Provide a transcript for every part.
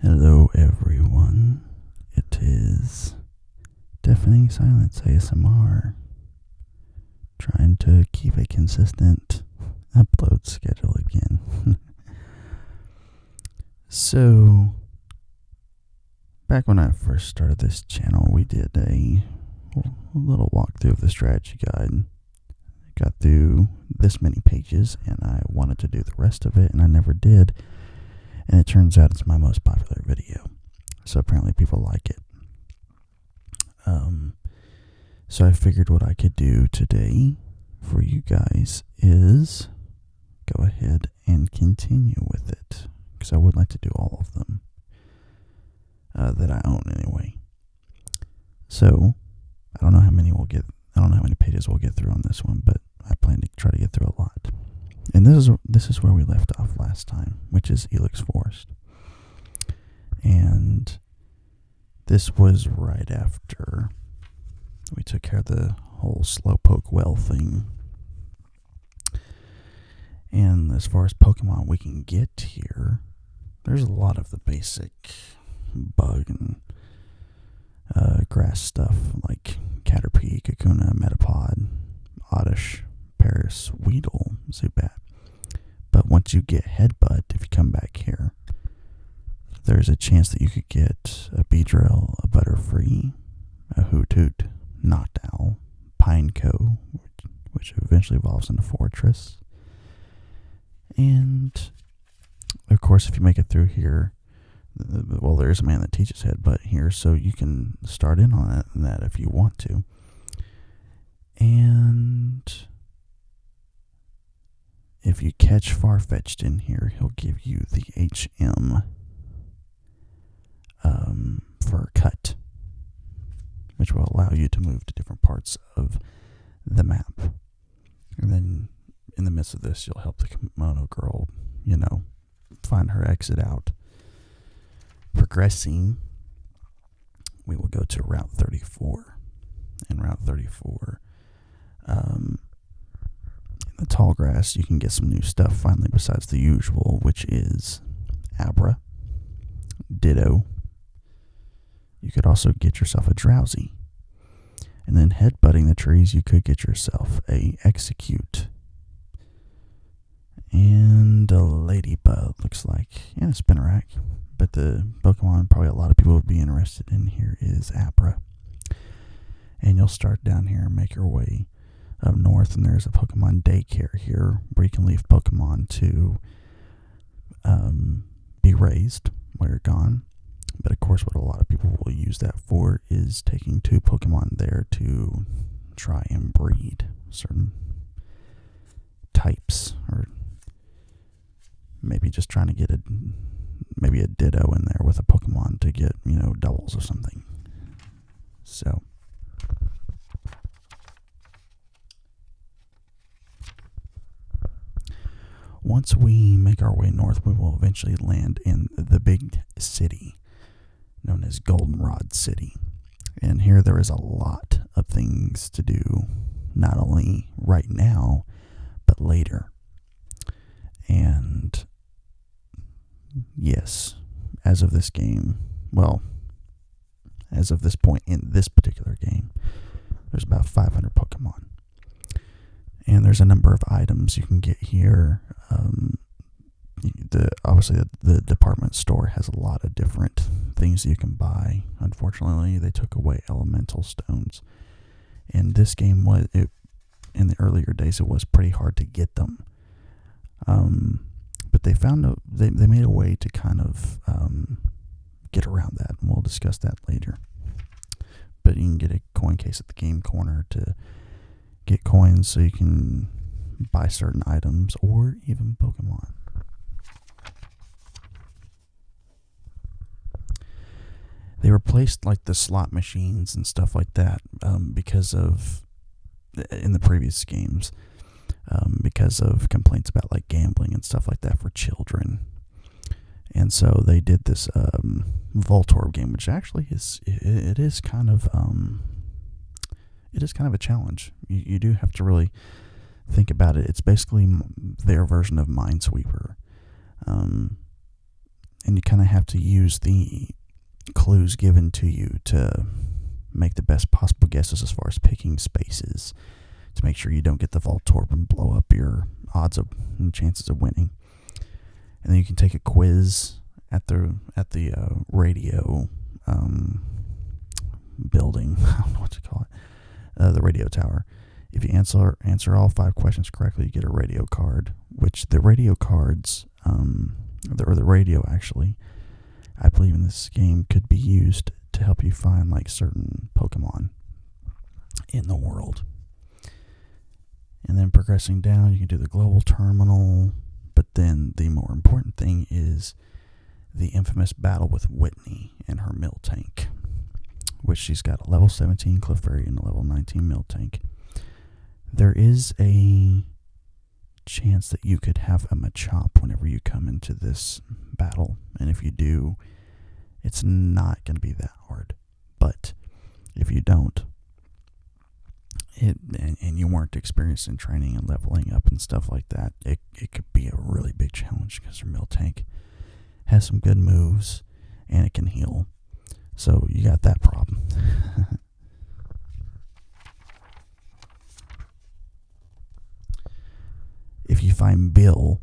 Hello everyone, it is Deafening Silence ASMR, trying to keep a consistent upload schedule again. So, back when I first started this channel, we did a little walkthrough of the strategy guide. Got through this many pages and I wanted to do the rest of it and I never did. And it turns out it's my most popular video. So apparently people like it. So I figured what I could do today for you guys is go ahead and continue with it. Because I would like to do all of them that I own anyway. So I don't know how many pages we'll get through on this one, but I plan to try to get through a lot. And this is where we left off last time, which is Elix Forest. And this was right after we took care of the whole Slowpoke well thing. And as far as Pokemon we can get here, there's a lot of the basic bug and grass stuff like Caterpie, Kakuna, Metapod, Oddish, Paris, Weedle, Zubat. But once you get Headbutt, if you come back here, there's a chance that you could get a Beedrill, a Butterfree, a Hoothoot, Noctowl, Pineco, which eventually evolves into Fortress. And, of course, if you make it through here, well, there's a man that teaches Headbutt here, so you can start in on that if you want to. And if you catch Farfetch'd in here, he'll give you the HM for Cut, which will allow you to move to different parts of the map. And then in the midst of this, you'll help the Kimono girl, find her exit out. Progressing, we will go to Route 34. And Route 34, in the tall grass, you can get some new stuff finally besides the usual, which is Abra, Ditto. You could also get yourself a Drowsy. And then headbutting the trees, you could get yourself a Execute. And a Ladybug, looks like. And a Spinarak. But the Pokemon probably a lot of people would be interested in here is Abra. And you'll start down here and make your way up north, and there's a Pokemon daycare here where you can leave Pokemon to be raised while you're gone. But of course, what a lot of people will use that for is taking 2 Pokemon there to try and breed certain types, or maybe just trying to get a Ditto in there with a Pokemon to get, doubles or something. So once we make our way north, we will eventually land in the big city known as Goldenrod City. And here there is a lot of things to do, not only right now, but later. And yes, as of this point in this particular game, there's about 500 Pokemon. And there's a number of items you can get here. Obviously, the department store has a lot of different things you can buy. Unfortunately, they took away elemental stones. And this game in the earlier days, it was pretty hard to get them. But they they made a way to kind of get around that, and we'll discuss that later. But you can get a coin case at the game corner to get coins so you can buy certain items or even Pokemon. They replaced like the slot machines and stuff like that because of, in the previous games, because of complaints about like gambling and stuff like that for children. And so they did this Voltorb game, which actually is kind of a challenge. You do have to really think about it. It's basically their version of Minesweeper. And you kind of have to use the clues given to you to make the best possible guesses as far as picking spaces to make sure you don't get the Voltorb and blow up your odds of and chances of winning. And then you can take a quiz at the radio building. I don't know what to call it. The radio tower. If you answer all 5 questions correctly, you get a radio card. Which the radio cards, or the radio actually, I believe in this game could be used to help you find like certain Pokemon in the world. And then progressing down, you can do the global terminal. But then the more important thing is the infamous battle with Whitney and her Miltank, which she's got a level 17 Clefairy and a level 19 Miltank. There is a chance that you could have a Machop whenever you come into this battle, and if you do, it's not going to be that hard. But if you don't, and you weren't experienced in training and leveling up and stuff like that, it could be a really big challenge because your Miltank has some good moves and it can heal. So you got that problem. If you find Bill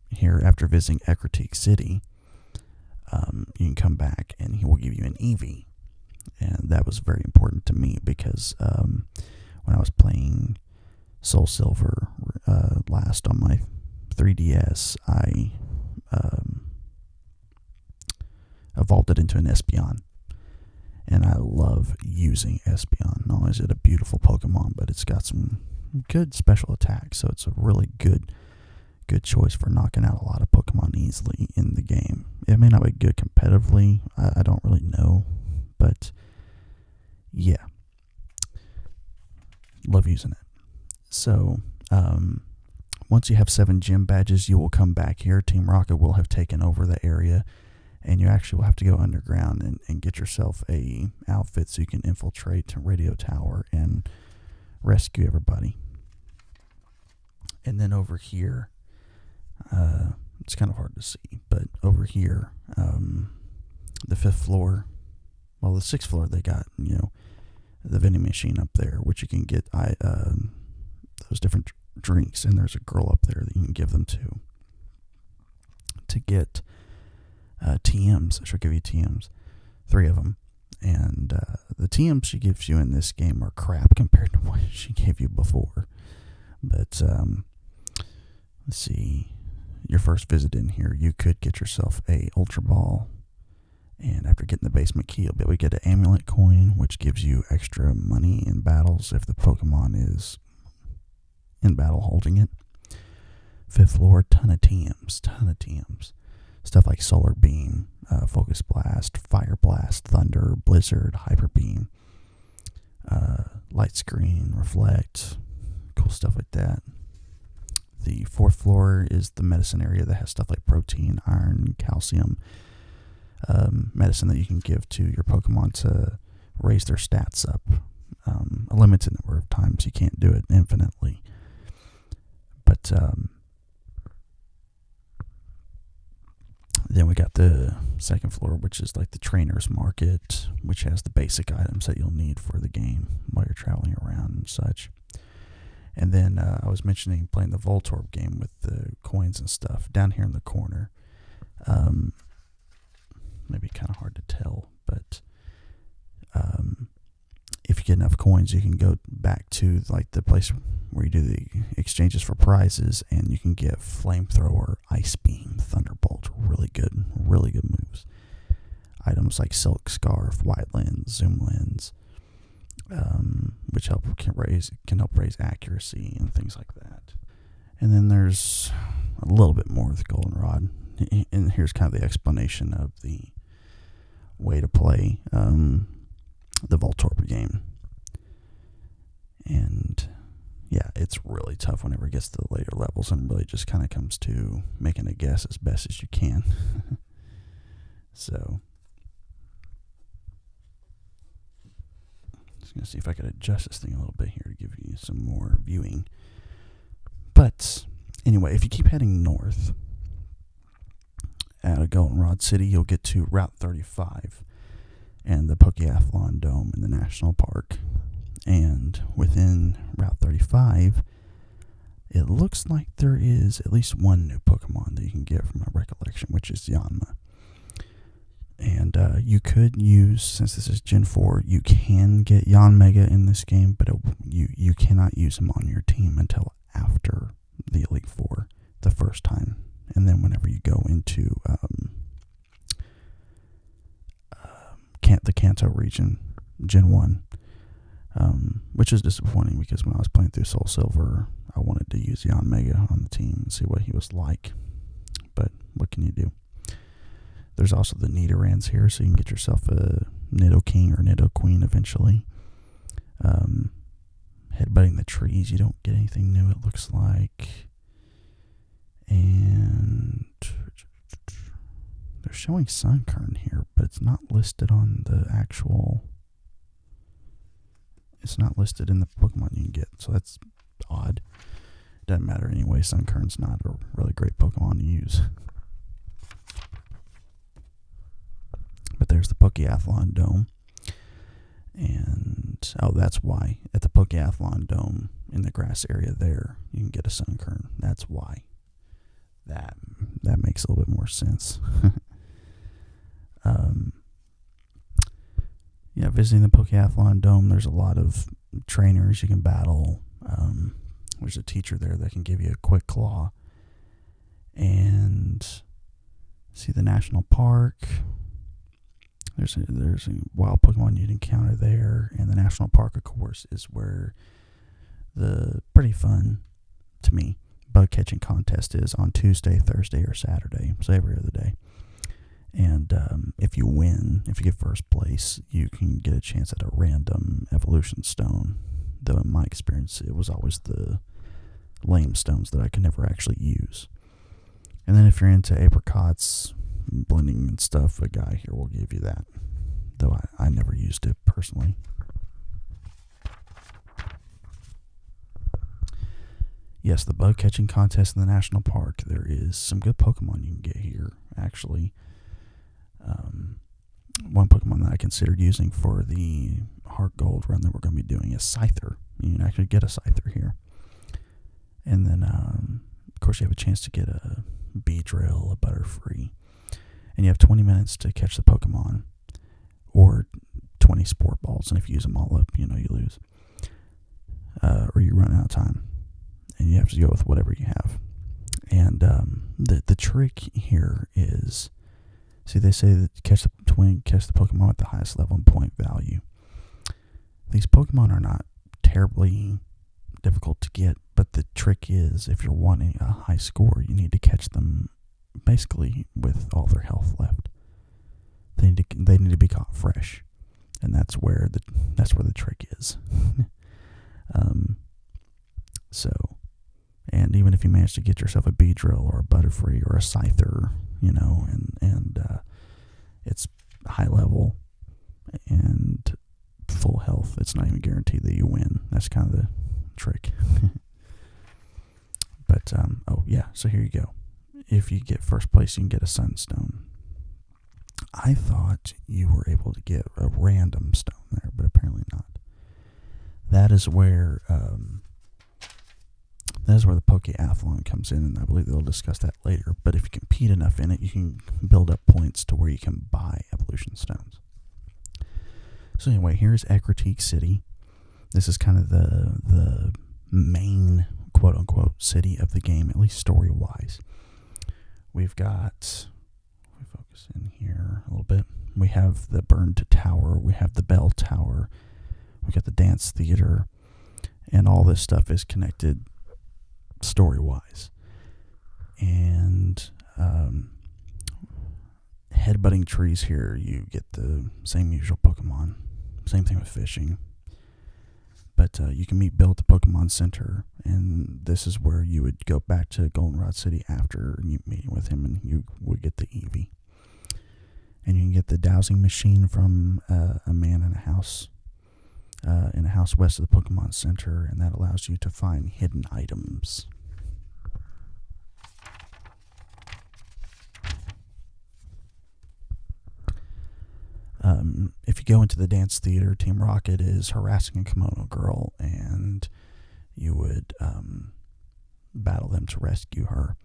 here after visiting Ecruteak City, you can come back and he will give you an Eevee. And that was very important to me because when I was playing SoulSilver last on my 3DS, I evolved it into an Espeon. And I love using Espeon. Not only is it a beautiful Pokemon, but it's got some good special attacks, so it's a really good choice for knocking out a lot of Pokemon easily in the game. It may not be good competitively, I don't really know, but yeah, love using it. So once you have 7 gym badges, you will come back here. Team Rocket will have taken over the area, and you actually will have to go underground and get yourself a outfit so you can infiltrate a radio tower and rescue everybody. And then over here, it's kind of hard to see, but over here, the 5th floor, well, the 6th floor, they got, the vending machine up there, which you can get those different drinks, and there's a girl up there that you can give them to get TMs. She'll give you TMs, 3 of them. And the TMs she gives you in this game are crap compared to what she gave you before. But let's see. Your first visit in here, you could get yourself a Ultra Ball. And after getting the basement key, you'll be able to get an amulet coin, which gives you extra money in battles if the Pokemon is in battle holding it. 5th floor, ton of TMs. Stuff like Solar Beam, Focus Blast, Fire Blast, Thunder, Blizzard, Hyper Beam, Light Screen, Reflect, cool stuff like that. The 4th floor is the medicine area that has stuff like protein, iron, calcium, medicine that you can give to your Pokemon to raise their stats up. A limited number of times. You can't do it infinitely. But then we got the 2nd floor, which is like the trainer's market, which has the basic items that you'll need for the game while you're traveling around and such. And then I was mentioning playing the Voltorb game with the coins and stuff down here in the corner. Maybe kind of hard to tell, but if you get enough coins, you can go back to like the place where you do the exchanges for prizes, and you can get Flamethrower, Ice Beam, Thunderbolt. Really good moves. Items like Silk Scarf, White Lens, Zoom Lens, which can help raise accuracy and things like that. And then there's a little bit more with Goldenrod. And here's kind of the explanation of the way to play the Voltorb game. And yeah, it's really tough whenever it gets to the later levels, and really just kind of comes to making a guess as best as you can. So just gonna see if I could adjust this thing a little bit here to give you some more viewing. But anyway, if you keep heading north, out of Goldenrod City, you'll get to Route 35 and the Pokeathlon Dome in the National Park. And within Route 35, it looks like there is at least one new Pokemon that you can get from my recollection, which is Yanma. And you could use, since this is Gen 4, you can get Yanmega in this game, but you cannot use him on your team until after the Elite Four the first time. And then whenever you go into the Kanto region, Gen 1, which is disappointing because when I was playing through SoulSilver, I wanted to use Yanmega on the team and see what he was like. But what can you do? There's also the Nidorans here, so you can get yourself a Nidoking or Nidoqueen eventually. Headbutting the trees, you don't get anything new, it looks like. And they're showing Sunkern here, but it's not listed on the actual... It's not listed in the Pokemon you can get, so that's odd. Doesn't matter anyway, Sunkern's not a really great Pokemon to use. But there's the Pokeathlon Dome. And, oh, that's why. At the Pokeathlon Dome, in the grass area there, you can get a Sunkern. That's why. That makes a little bit more sense. Yeah, visiting the Pokeathlon Dome, there's a lot of trainers you can battle. There's a teacher there that can give you a quick claw. And see the national park. There's a wild Pokemon you'd encounter there. And the national park, of course, is where the pretty fun, to me, bug catching contest is on Tuesday, Thursday, or Saturday. So every other day. And if you win, if you get first place, you can get a chance at a random evolution stone. Though in my experience, it was always the lame stones that I could never actually use. And then if you're into apricots, blending and stuff, a guy here will give you that. Though I never used it personally. Yes, the bug catching contest in the national park. There is some good Pokemon you can get here, actually. One Pokemon that I considered using for the HeartGold run that we're going to be doing is Scyther. You can actually get a Scyther here. And then, of course, you have a chance to get a Beedrill, a Butterfree. And you have 20 minutes to catch the Pokemon. Or 20 Sport Balls. And if you use them all up, you lose. Or you run out of time. And you have to go with whatever you have. And the trick here is... See, they say that catch the Pokemon at the highest level and point value. These Pokemon are not terribly difficult to get, but the trick is if you're wanting a high score, you need to catch them basically with all their health left. They need to be caught fresh, and that's where the trick is. And even if you manage to get yourself a Beedrill or a Butterfree or a Scyther, and it's high level and full health, it's not even guaranteed that you win. That's kind of the trick. But, so here you go. If you get first place, you can get a Sunstone. I thought you were able to get a random stone there, but apparently not. That is where the Pokeathlon comes in, and I believe they'll discuss that later. But if you compete enough in it, you can build up points to where you can buy evolution stones. So anyway, here's Ecruteak City. This is kind of the main quote-unquote city of the game, at least story-wise. We've got... Let me focus in here a little bit. We have the Burned Tower. We have the Bell Tower. We got the Dance Theater. And all this stuff is connected story-wise. And headbutting trees here, you get the same usual Pokemon. Same thing with fishing. But you can meet Bill at the Pokemon Center, and this is where you would go back to Goldenrod City after you meeting with him, and you would get the Eevee. And you can get the dowsing machine from a man in a house west of the Pokemon Center, and that allows you to find hidden items. If you go into the dance theater, Team Rocket is harassing a kimono girl, and you would battle them to rescue her.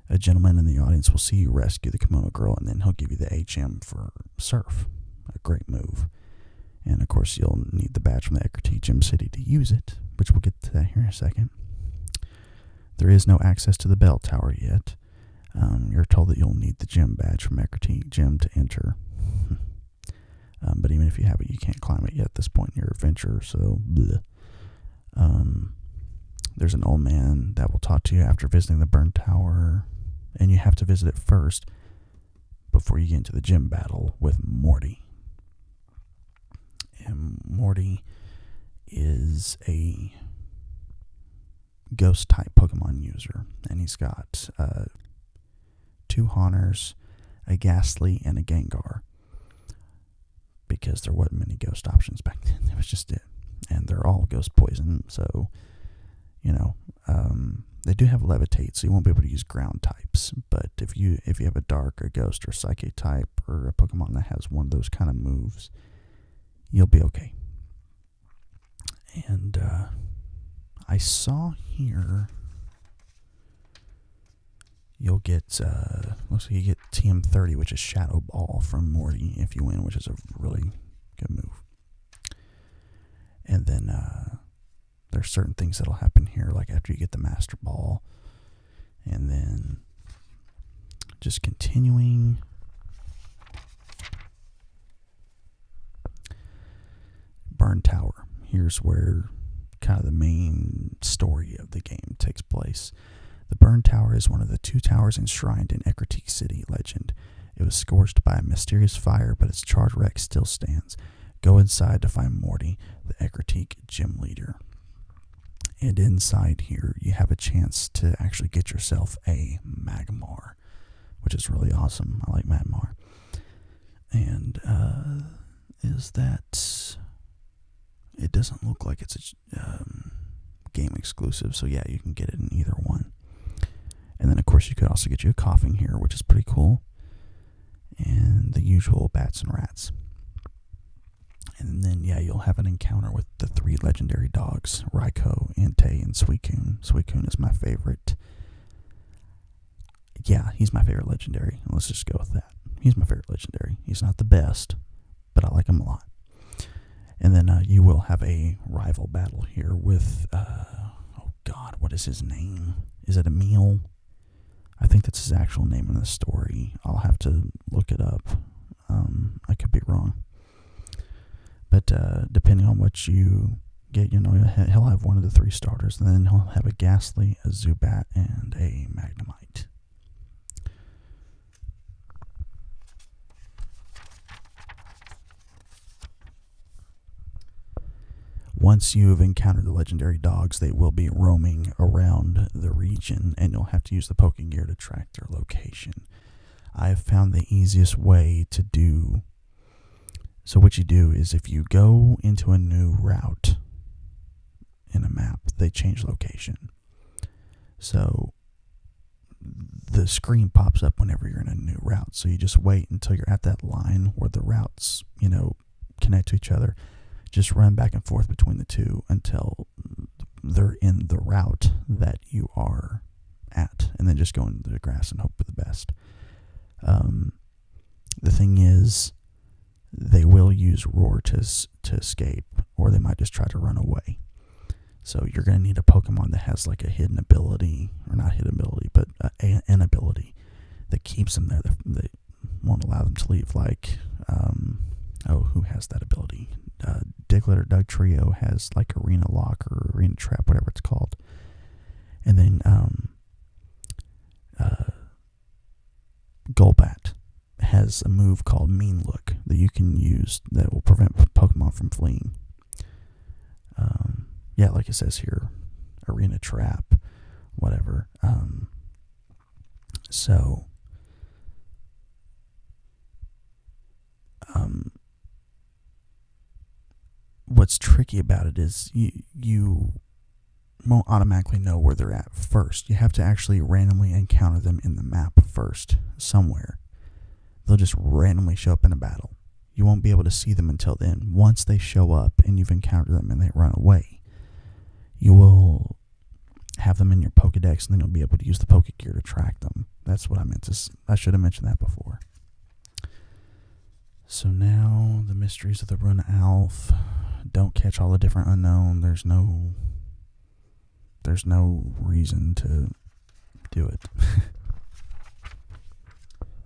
A gentleman in the audience will see you rescue the kimono girl, and then he'll give you the HM for Surf. A great move. And, of course, you'll need the badge from the Eckerty Gym City to use it, which we'll get to that here in a second. There is no access to the bell tower yet. You're told that you'll need the gym badge from Eckerty Gym to enter. But even if you have it, you can't climb it yet at this point in your adventure, so bleh. There's an old man that will talk to you after visiting the burn tower, and you have to visit it first before you get into the gym battle with Morty. And Morty is a ghost-type Pokemon user, and he's got 2 Honors, a Ghastly, and a Gengar, because there wasn't many ghost options back then. It was just it. And they're all ghost poison, so, they do have Levitate, so you won't be able to use ground types. But if you have a Dark, a Ghost, or Psychic type, or a Pokemon that has one of those kind of moves, you'll be okay. And I saw here you'll get looks like you get TM30, which is Shadow Ball from Morty if you win, which is a really good move. And then there's certain things that'll happen here, like after you get the Master Ball, and then just continuing. Burn Tower. Here's where kind of the main story of the game takes place. The Burn Tower is one of the 2 towers enshrined in Eckerty City legend. It was scorched by a mysterious fire, but its charred wreck still stands. Go inside to find Morty, the Eckerty gym leader. And inside here, you have a chance to actually get yourself a Magmar, which is really awesome. I like Magmar. And is that... It doesn't look like it's a game exclusive, so yeah, you can get it in either one. And then, of course, you could also get you a Coughing here, which is pretty cool. And the usual bats and rats. And then, yeah, you'll have an encounter with the 3 legendary dogs, Raikou, Entei, and Suicune. Suicune is my favorite. Yeah, he's my favorite legendary. Let's just go with that. He's my favorite legendary. He's not the best, but I like him a lot. And then you will have a rival battle here with, oh God, what is his name? Is it Emil? I think that's his actual name in the story. I'll have to look it up. I could be wrong. But depending on what you get, he'll have one of the 3 starters, and then he'll have a Ghastly, a Zubat, and a Magnemite. Once you've encountered the legendary dogs, they will be roaming around the region, and you'll have to use the Pokegear to track their location. I have found the easiest way to do... So what you do is if you go into a new route in a map, they change location. So the screen pops up whenever you're in a new route. So you just wait until you're at that line where the routes, connect to each other. Just run back and forth between the 2 until they're in the route that you are at, and then just go into the grass and hope for the best. The thing is, they will use Roar to escape, or they might just try to run away. So you're going to need a Pokemon that has like a hidden ability, or not hidden ability, but an ability that keeps them there, that won't allow them to leave. Like, who has that ability? Diglett or Dugtrio has like Arena Lock or Arena Trap, whatever it's called. And then Golbat has a move called Mean Look that you can use that will prevent Pokemon from fleeing. Yeah, like it says here, Arena Trap, whatever. What's tricky about it is you won't automatically know where they're at first. You have to actually randomly encounter them in the map first, somewhere. They'll just randomly show up in a battle. You won't be able to see them until then. Once they show up and you've encountered them and they run away, you will have them in your Pokedex, and then you'll be able to use the Pokegear to track them. That's what I meant to. I should have mentioned that before. So now the mysteries of the Runa Alph. Don't catch all the different unknown. There's no reason to do it.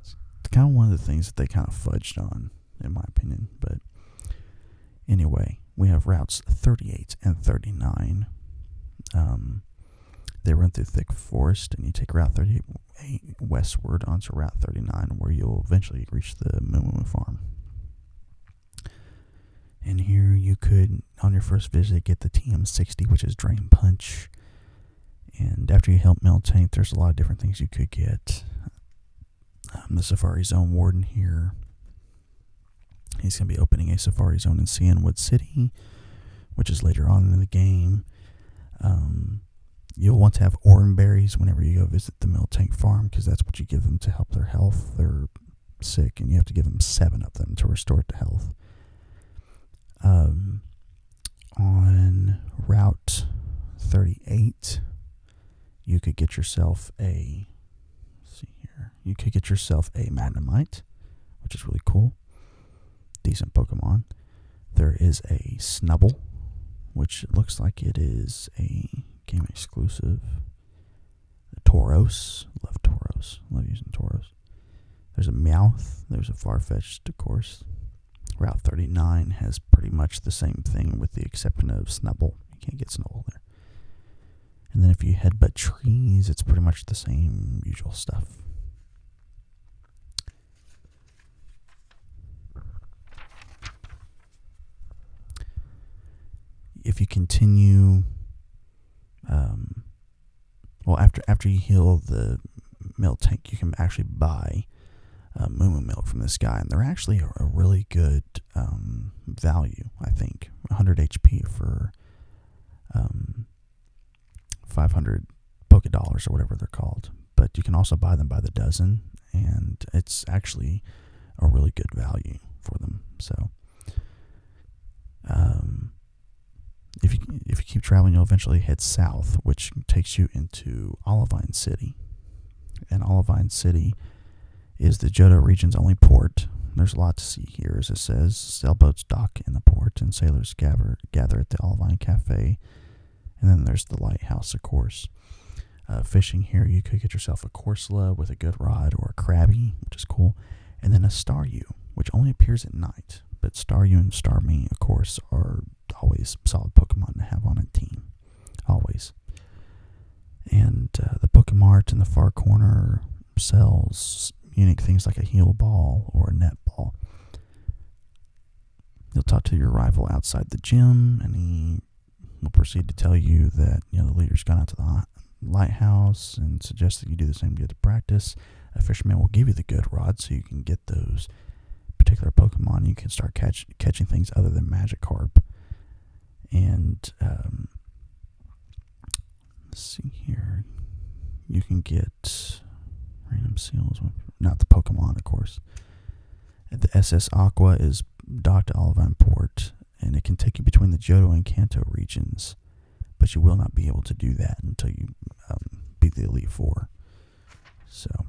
It's kind of one of the things that they kind of fudged on, in my opinion. But anyway, we have routes 38 and 39. They run through thick forest, and you take Route 38 westward onto Route 39, where you'll eventually reach the Moo Farm. And here you could, on your first visit, get the TM60, which is Drain Punch. And after you help Miltank, there's a lot of different things you could get. The Safari Zone Warden here. He's going to be opening a Safari Zone in Cianwood City, which is later on in the game. You'll want to have Oran Berries whenever you go visit the Miltank farm, because that's what you give them to help their health. They're sick, and you have to give them 7 of them to restore it to health. On Route 38, you could get yourself a, let's see here, you could get yourself a Magnemite, which is really cool. Decent Pokemon. There is a Snubble, which looks like it is a game exclusive. Tauros. Love Tauros. Love using Tauros. There's a Meowth. There's a Farfetch'd, of course. Route 39 has pretty much the same thing with the exception of Snubble. You can't get Snubble there. And then if you headbutt trees, it's pretty much the same usual stuff. If you continue, after you heal the Miltank, you can actually buy Moo Milk from this guy, and they're actually a really good value, I think. 100 HP for 500 Pokedollars or whatever they're called. But you can also buy them by the dozen, and it's actually a really good value for them. So, if you keep traveling, you'll eventually head south, which takes you into Olivine City. And Olivine City is the Johto region's only port. There's a lot to see here, as it says. Sailboats dock in the port, and sailors gather at the Olivine Cafe. And then there's the lighthouse, of course. Fishing here, you could get yourself a Corsola with a good rod, or a Krabby, which is cool. And then a Staryu, which only appears at night. But Staryu and Starmie, of course, are always solid Pokemon to have on a team. Always. And the Pokemart in the far corner sells unique things like a heal ball or a net ball. You'll talk to your rival outside the gym, and he will proceed to tell you that the leader's gone out to the lighthouse and suggests that you do the same to get to practice. A fisherman will give you the good rod so you can get those particular Pokemon. You can start catching things other than Magikarp. And let's see here. You can get random seals, not the Pokemon, of course. The SS Aqua is docked at Olivine Port, and it can take you between the Johto and Kanto regions, but you will not be able to do that until you beat the Elite Four. So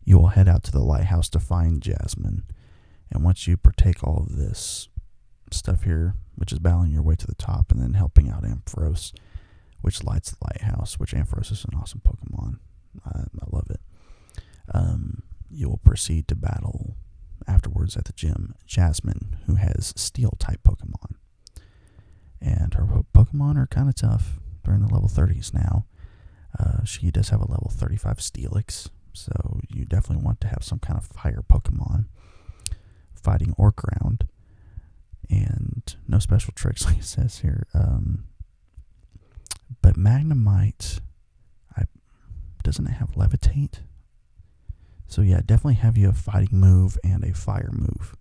you will head out to the lighthouse to find Jasmine, and once you partake all of this stuff here, which is battling your way to the top and then helping out Ampharos, which lights the lighthouse, which Ampharos is an awesome Pokemon. I love it. You will proceed to battle afterwards at the gym Jasmine, who has Steel-type Pokemon. And her Pokemon are kind of tough. They're in the level 30s now. She does have a level 35 Steelix, so you definitely want to have some kind of fire Pokemon, fighting or ground. And no special tricks, like it says here. But Magnemite, doesn't it have Levitate? So yeah, definitely have you a fighting move and a fire move.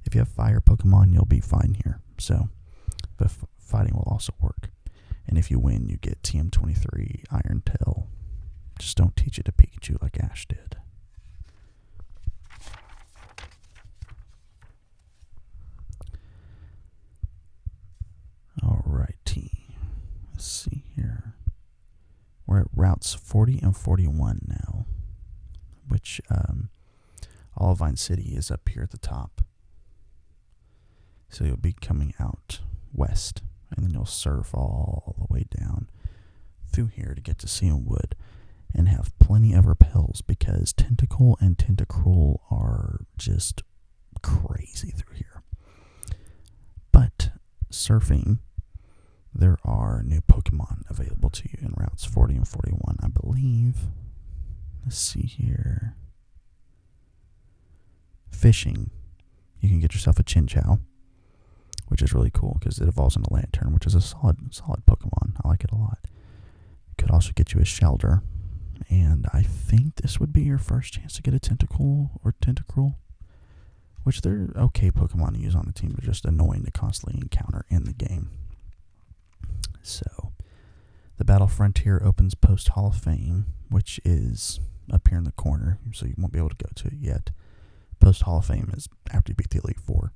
If you have fire Pokemon, you'll be fine here. So, but fighting will also work. And if you win, you get TM23 Iron Tail. Just don't teach it to Pikachu like Ash did. routes 40 and 41 now, which Olivine City is up here at the top. So you'll be coming out west, and then you'll surf all the way down through here to get to Cianwood and have plenty of repels, because Tentacle and Tentacruel are just crazy through here. But surfing, there are new Pokemon available to you in routes 40 and 41, I believe. Let's see here. Fishing, you can get yourself a Chinchou, which is really cool because it evolves into Lantern, which is a solid Pokemon. I like it a lot. It could also get you a Shelder, and I think this would be your first chance to get a Tentacle or Tentacruel, which they're okay Pokemon to use on the team, but just annoying to constantly encounter in the game. So, the Battle Frontier opens post Hall of Fame, which is up here in the corner, so you won't be able to go to it yet. Post Hall of Fame is after you beat the Elite Four.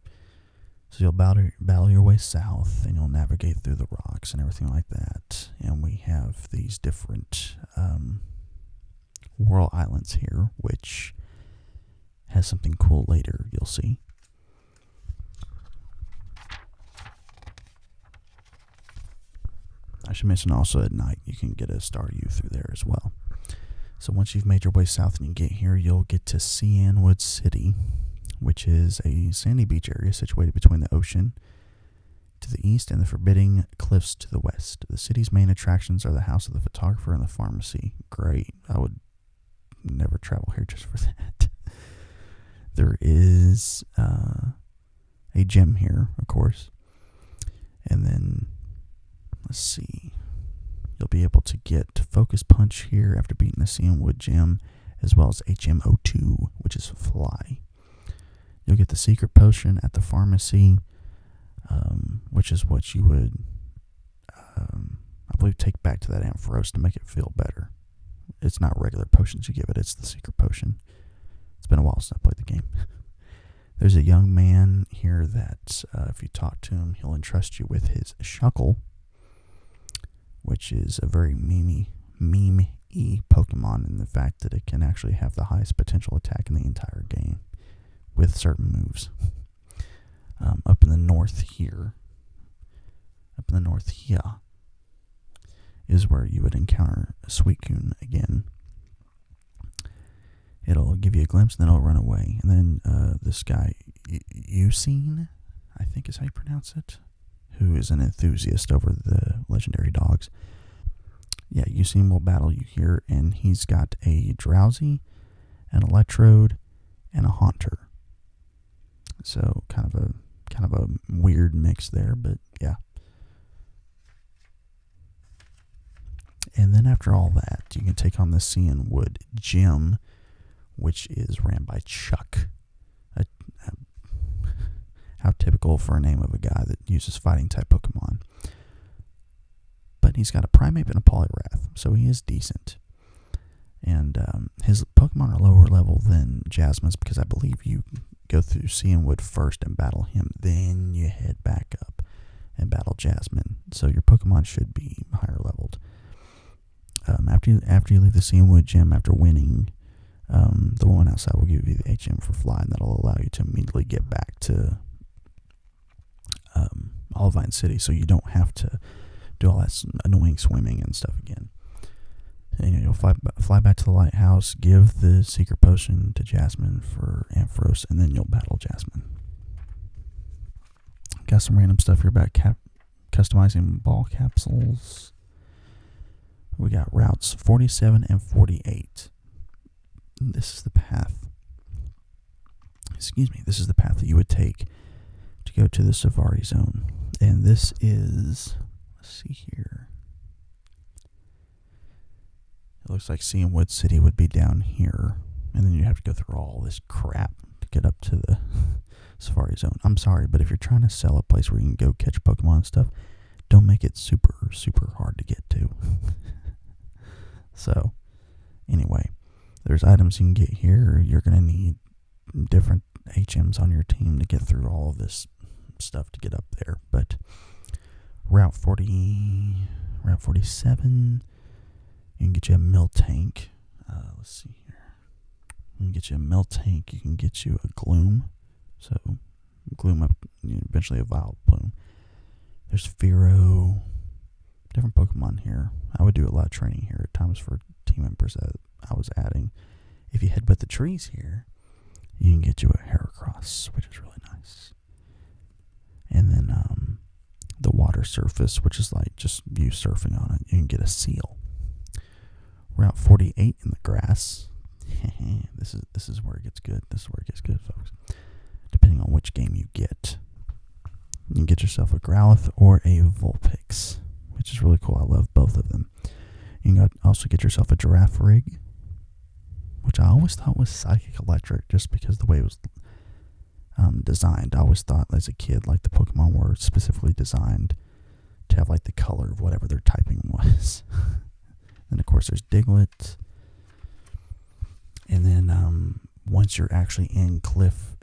So you'll battle your way south, and you'll navigate through the rocks and everything like that. And we have these different Whirl Islands here, which has something cool later, you'll see. I should mention also at night you can get a Staryu through there as well. So once you've made your way south and you get here, you'll get to Cianwood City, which is a sandy beach area situated between the ocean to the east and the forbidding cliffs to the west. The city's main attractions are the House of the Photographer and the Pharmacy. Great. I would never travel here just for that. There is a gym here, of course. And then, let's see. You'll be able to get Focus Punch here after beating the Cianwood Gym, as well as HMO2, which is Fly. You'll get the Secret Potion at the Pharmacy, which is what you would, I believe, take back to that Ampharos to make it feel better. It's not regular potions you give it, it's the Secret Potion. It's been a while since I played the game. There's a young man here that, if you talk to him, he'll entrust you with his Shuckle, which is a very meme-y Pokemon in the fact that it can actually have the highest potential attack in the entire game with certain moves. Up in the north here is where you would encounter Suicune again. It'll give you a glimpse, and then it'll run away. And then this guy, Eusine, I think is how you pronounce it, who is an enthusiast over the legendary dogs. Yeah, Eusine will battle you here, and he's got a Drowsy, an Electrode, and a Haunter. So kind of a weird mix there, but yeah. And then after all that, you can take on the Cianwood Gym, which is ran by Chuck. How typical for a name of a guy that uses fighting type Pokemon. But he's got a Primeape and a Poliwrath, so he is decent. And his Pokemon are lower level than Jasmine's, because I believe you go through Cianwood first and battle him, then you head back up and battle Jasmine. So your Pokemon should be higher leveled. After you leave the Cianwood Gym, after winning, the woman outside will give you the HM for Fly, and that'll allow you to immediately get back to Olivine City, so you don't have to do all that annoying swimming and stuff again. And you'll fly back to the lighthouse, give the Secret Potion to Jasmine for Ampharos, and then you'll battle Jasmine. Got some random stuff here about customizing ball capsules. We got routes 47 and 48. This is the path. This is the path that you would take to go to the Safari Zone. And this is, let's see here. It looks like Cianwood City would be down here. And then you have to go through all this crap to get up to the Safari Zone. I'm sorry, but if you're trying to sell a place where you can go catch Pokemon and stuff, don't make it super, super hard to get to. So, anyway, there's items you can get here. You're going to need different HMs on your team to get through all of this stuff to get up there. But Route 47, You can get you a Miltank. Let's see here. You can get you a Miltank. You can get you a Gloom. So, Gloom up, eventually a Vileplume. There's Fearow. Different Pokemon here. I would do a lot of training here at times for team members that I was adding. If you headbutt the trees here, you can get you a Heracross, which is really nice. And then the water surface, which is like just you surfing on it. You can get a Seal. Route 48 in the grass. This is where it gets good. This is where it gets good, folks. Depending on which game you get. You can get yourself a Growlithe or a Vulpix, which is really cool. I love both of them. You can also get yourself a Girafarig, which I always thought was Psychic Electric just because the way it was designed. I always thought as a kid like the Pokemon were specifically designed to have like the color of whatever their typing was. Then of course there's Diglett. And then once you're actually in Cliff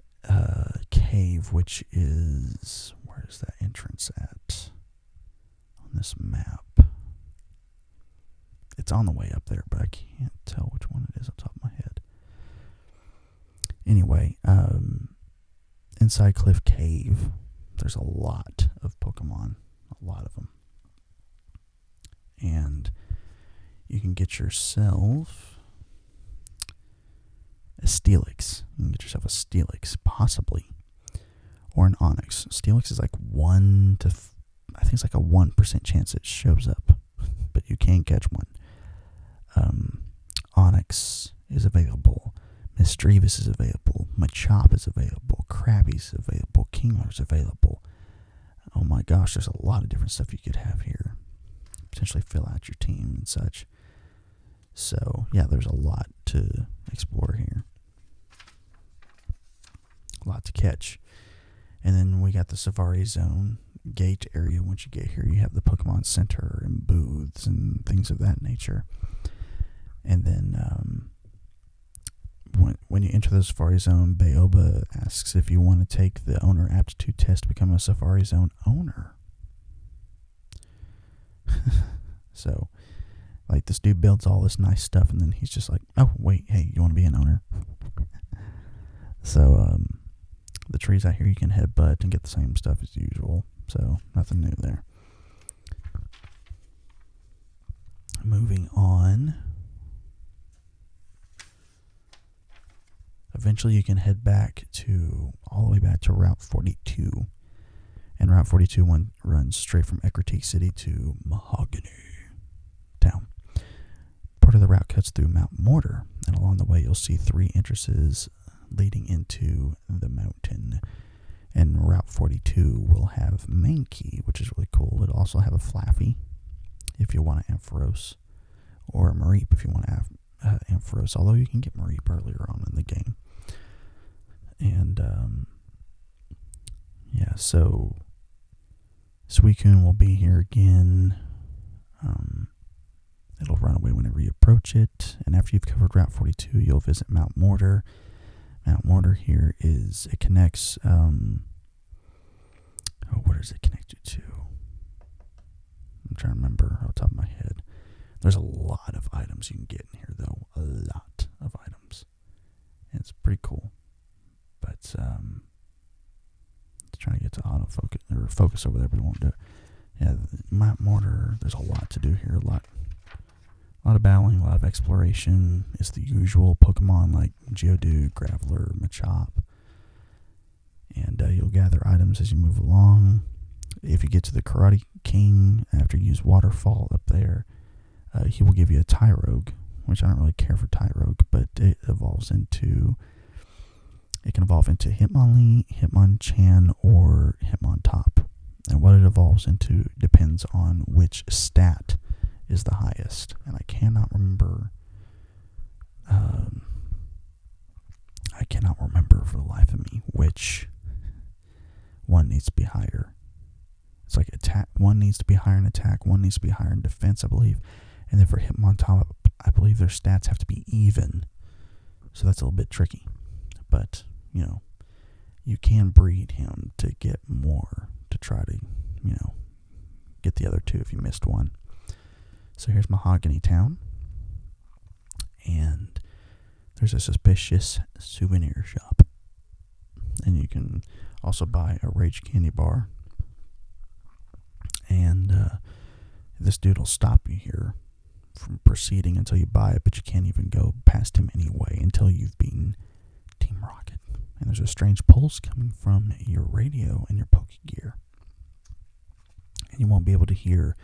Cave, which is, where is that entrance at on this map? It's on the way up there, but I can't tell which one it is off the top of my head. Anyway, inside Cliff Cave, there's a lot of Pokemon, a lot of them. And you can get yourself a Steelix. You can get yourself a Steelix, possibly, or an Onix. Steelix is like I think it's like a 1% chance it shows up, but you can catch one. Onix is available. Misdreavus is available. Machop is available. Krabby's available. Kingler's available. Oh my gosh, there's a lot of different stuff you could have here. Potentially fill out your team and such. So, yeah, there's a lot to explore here. A lot to catch. And then we got the Safari Zone gate area. Once you get here, you have the Pokemon Center and booths and things of that nature. And then when you enter the Safari Zone, Bayoba asks if you want to take the owner aptitude test to become a Safari Zone owner. So, like, this dude builds all this nice stuff, and then he's just like, oh, wait, hey, you want to be an owner? So, the trees out here, you can headbutt and get the same stuff as usual. So, nothing new there. Moving on. Eventually, you can head all the way back to Route 42. And Route 42 runs straight from Ecruteak City to Mahogany Town. Part of the route cuts through Mount Mortar, and along the way, you'll see 3 entrances leading into the mountain. And Route 42 will have Mankey, which is really cool. It'll also have a Flaffy, if you want an Ampharos, or a Mareep if you want to have Ampharos, although you can get Mareep earlier on in the game. And, yeah, so Suicune will be here again. It'll run away whenever you approach it. And after you've covered Route 42, you'll visit Mount Mortar. Mount Mortar here it connects, what does it connect you to? I'm trying to remember off the top of my head. There's a lot of items you can get in here, though. A lot of items. And it's pretty cool. But, trying to get to autofocus, or focus over there, but it won't do it. Yeah, Mount Mortar, there's a lot to do here. A lot of battling, a lot of exploration. It's the usual Pokemon like Geodude, Graveler, Machop. And you'll gather items as you move along. If you get to the Karate King, after you use Waterfall up there, he will give you a Tyrogue, which I don't really care for Tyrogue, but it can evolve into Hitmonlee, Hitmonchan, or Hitmontop. And what it evolves into depends on which stat is the highest. And I cannot remember for the life of me which one needs to be higher. It's like attack. One needs to be higher in attack, one needs to be higher in defense, I believe. And then for Hitmontop, I believe their stats have to be even. So that's a little bit tricky. But, you can breed him to get more, to try to, get the other two if you missed one. So here's Mahogany Town. and there's a suspicious souvenir shop. And you can also buy a Rage candy bar. And this dude will stop you here from proceeding until you buy it, but you can't even go past him anyway until you've beaten Team Rocket. And there's a strange pulse coming from your radio and your Poke Gear. And you won't be able to hear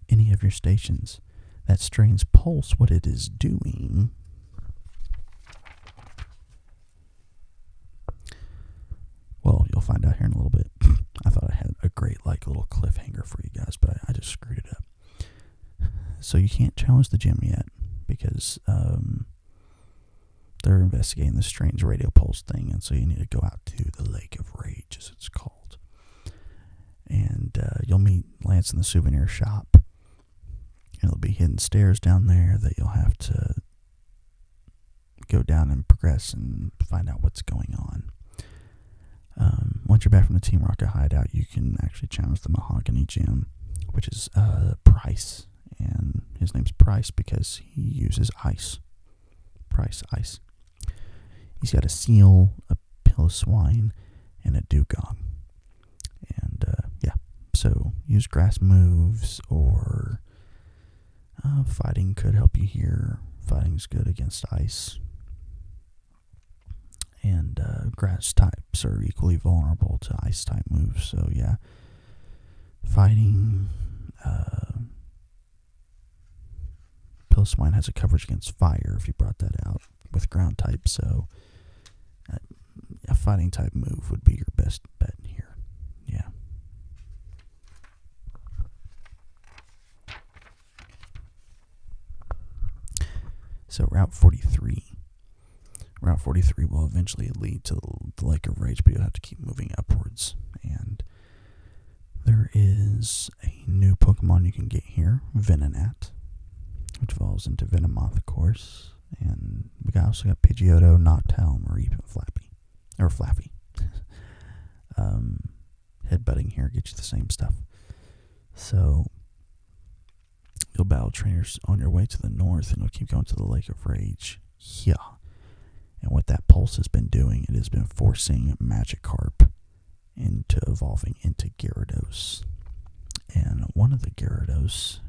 any of your stations. That strange pulse, what it is doing... Well, you'll find out here in a little bit. I thought I had a great, little cliffhanger for you guys, but I just screwed it up. So you can't challenge the gym yet, because they're investigating this strange radio pulse thing, and so you need to go out to the Lake of Rage, as it's called. And you'll meet Lance in the souvenir shop. And there'll be hidden stairs down there that you'll have to go down and progress and find out what's going on. Once you're back from the Team Rocket hideout, you can actually challenge the Mahogany Gym, which is Price. And his name's Price because he uses ice. Price Ice. He's got a seal, a Piloswine, and a Dugong. And, so use grass moves, or fighting could help you here. Fighting's good against ice. And grass types are equally vulnerable to ice type moves. So yeah, fighting. Piloswine has a coverage against fire if you brought that out with ground type. So a fighting type move would be your best bet here. Yeah. So Route 43. Route 43 will eventually lead to the Lake of Rage, but you'll have to keep moving upwards. And there is a new Pokemon you can get here, Venonat, which evolves into Venomoth, of course. And we also got Pidgeotto, Noctowl, Mareep, and Flappy. Headbutting here gets you the same stuff. So you'll battle trainers on your way to the north, and you'll keep going to the Lake of Rage. Yeah. And what that pulse has been doing, it has been forcing Magikarp into evolving into Gyarados. And one of the Gyarados,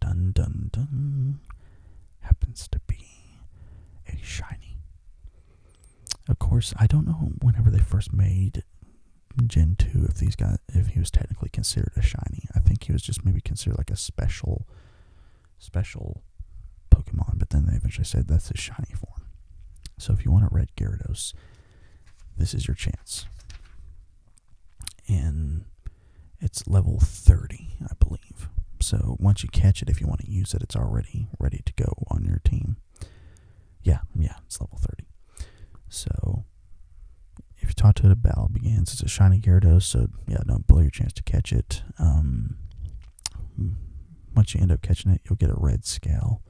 dun dun dun, happens to be a shiny. Of course, I don't know whenever they first made Gen 2 if he was technically considered a shiny. I think he was just maybe considered like a special Pokemon, but then they eventually said that's his shiny form. So if you want a red Gyarados, this is your chance. And it's level 30, I believe. So once you catch it, if you want to use it, it's already ready to go on your team. Yeah, it's level 30. So if you talk to it, a battle begins. It's a shiny Gyarados, so yeah, don't blow your chance to catch it. Once you end up catching it, you'll get a red scale.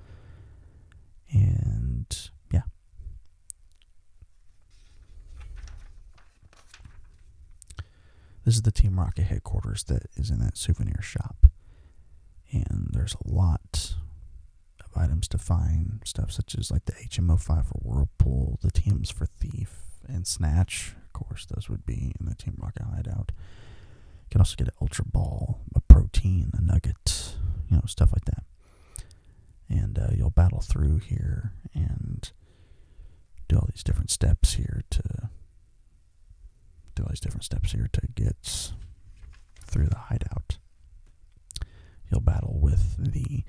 And yeah. This is the Team Rocket headquarters that is in that souvenir shop. And there's a lot of items to find. Stuff such as like the HM05 for Whirlpool, the TMs for Thief, and Snatch. Of course, those would be in the Team Rocket hideout. You can also get an Ultra Ball, a Protein, a Nugget, stuff like that. And you'll battle through here and do all these different steps here to get through the hideout. You'll battle with the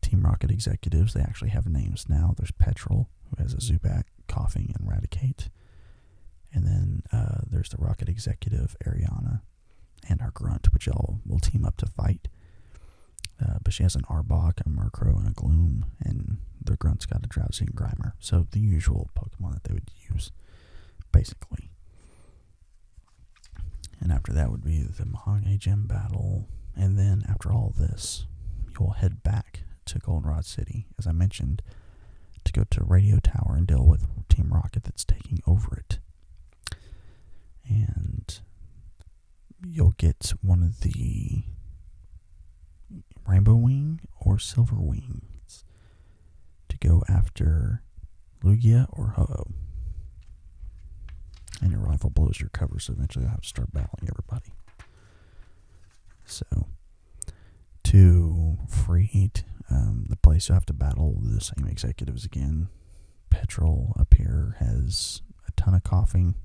Team Rocket executives. They actually have names now. There's Petrol, who has a Zubat, Coughing, and Raticate. And then there's the Rocket executive, Ariana, and her Grunt, which all will team up to fight. But she has an Arbok, a Murkrow, and a Gloom, and their Grunt's got a Drowsy and Grimer. So the usual Pokemon that they would use, basically. And after that would be the Mahogany Gym battle. And then after all this, you'll head back to Goldenrod City, as I mentioned, to go to Radio Tower and deal with Team Rocket that's taking over it. And you'll get one of the Rainbow Wing or Silver Wings to go after Lugia or Ho-Oh. And your rival blows your cover, so eventually you'll have to start battling everybody. So, to free the place, you'll have to battle the same executives again. Petrol up here has a ton of coughing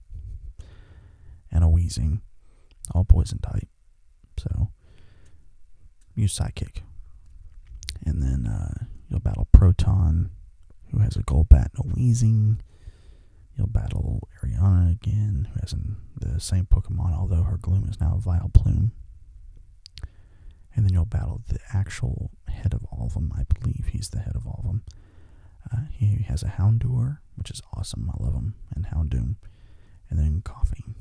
and a wheezing, all poison type. So, use Psychic. And then you'll battle Proton, who has a Golbat and a wheezing. You'll battle Ariana again, who has the same Pokemon, although her Gloom is now a Vileplume. And then you'll battle the actual head of all of them. I believe he's the head of all of them. He has a Houndour, which is awesome. I love him. And Houndoom. And then Coughing.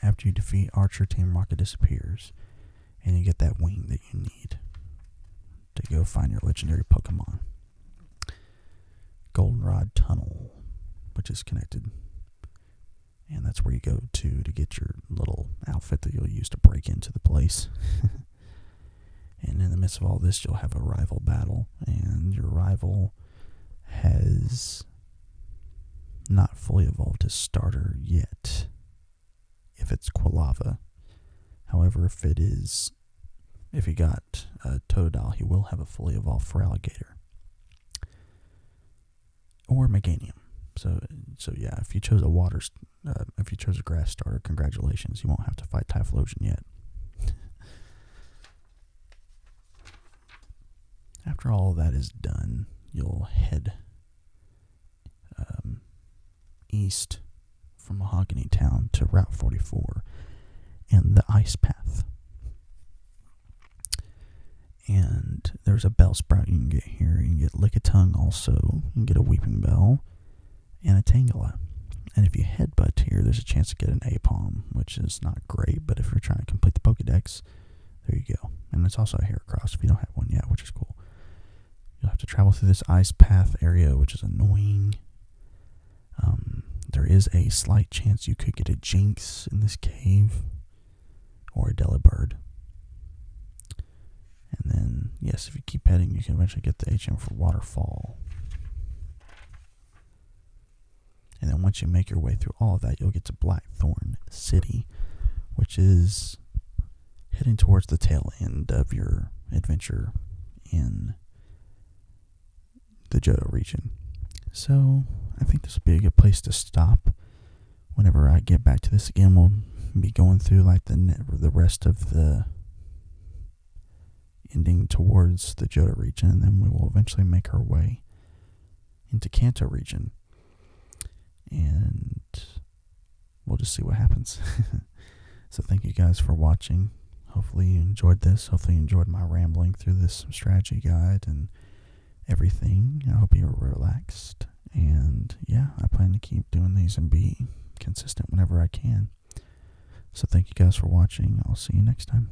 After you defeat Archer, Team Rocket disappears. And you get that wing that you need to go find your legendary Pokemon. Goldenrod Tunnel, which is connected. And that's where you go to get your little outfit that you'll use to break into the place. And in the midst of all this, you'll have a rival battle. And your rival has not fully evolved his starter yet, if it's Quilava. However, if he got a Totodile, he will have a fully evolved Feraligatr. Or Meganium. So yeah, if you chose a grass starter, congratulations, you won't have to fight Typhlosion yet. After all of that is done, you'll head east from Mahogany Town to Route 44 and the Ice Path. And there's a Bellsprout you can get here. You can get Lickitung also. You can get a Weeping Bell and a Tangela. And if you headbutt here, there's a chance to get an Apom, which is not great, but if you're trying to complete the Pokedex, there you go. And it's also a Heracross if you don't have one yet, which is cool. You'll have to travel through this Ice Path area, which is annoying. There is a slight chance you could get a Jinx in this cave, or a Delibird. And then, yes, if you keep heading, you can eventually get the HM for Waterfall. And then once you make your way through all of that, you'll get to Blackthorn City, which is heading towards the tail end of your adventure in the Johto region. So, I think this will be a good place to stop. Whenever I get back to this again, we'll be going through like the rest of the ending towards the Johto region, and then we will eventually make our way into Kanto region. And we'll just see what happens. So thank you guys for watching. Hopefully you enjoyed this. Hopefully you enjoyed my rambling through this strategy guide and everything. I hope you were relaxed. And yeah, I plan to keep doing these and be consistent whenever I can. So thank you guys for watching. I'll see you next time.